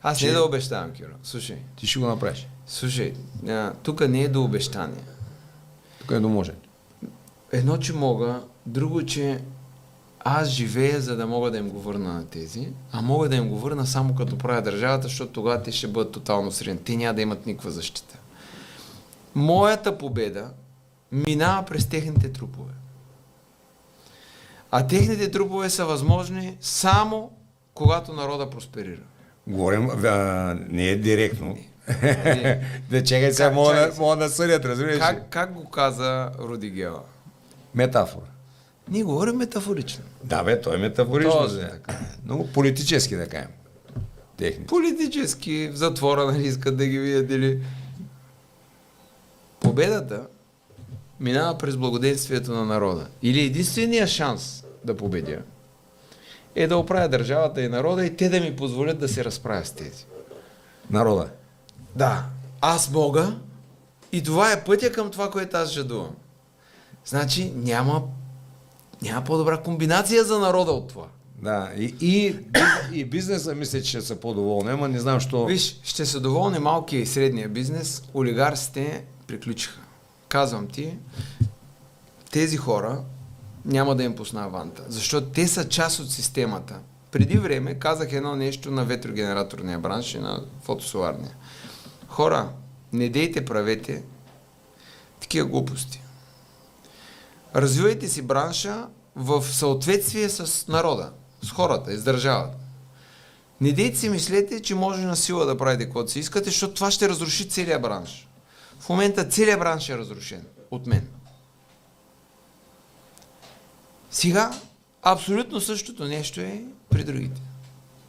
Аз не да обещавам, Киро. Слушай. Ти ще го направиш. Слушай, тук не е до обещания. Тук е до може. Едно, че мога, друго, че аз живея, за да мога да им го върна на тези, а мога да им го върна само като правя държавата, защото тогава те ще бъдат тотално срени. Те няма да имат никаква защита. Моята победа минава през техните трупове. А техните трупове са възможни само когато народа просперира. Говорим, не е директно. Не. Да чекай сега, мога да съдят, разбираш ли? Как го каза Руди Гела? Метафора. Ние говорим метафорично. Да бе, той е метафорично. Точно така. Но политически да кажем. Техните. Политически в затвора, нали, искат да ги видят или... Победата минава през благоденствието на народа. Или единственият шанс да победя е да оправя държавата и народа и те да ми позволят да се разправя с тези. Народа. Да, аз мога и това е пътя към това, което аз жадувам. Значи няма по-добра комбинация за народа от това. Да, и бизнеса мисля, че ще са по-доволни, ама не знам, що... Виж, ще са доволни малкия и средния бизнес, олигарсите приключиха. Казвам ти, тези хора няма да им пусна аванта, защото те са част от системата. Преди време казах едно нещо на ветрогенераторния бранш и на фотосоларния. Хора, не дейте правете такива глупости. Развивайте си бранша в съответствие с народа, с хората и с държавата. Не дейте си мислете, че може на сила да правите каквото си искате, защото това ще разруши целият бранш. В момента целият бранш е разрушен от мен. Сега абсолютно същото нещо е при другите.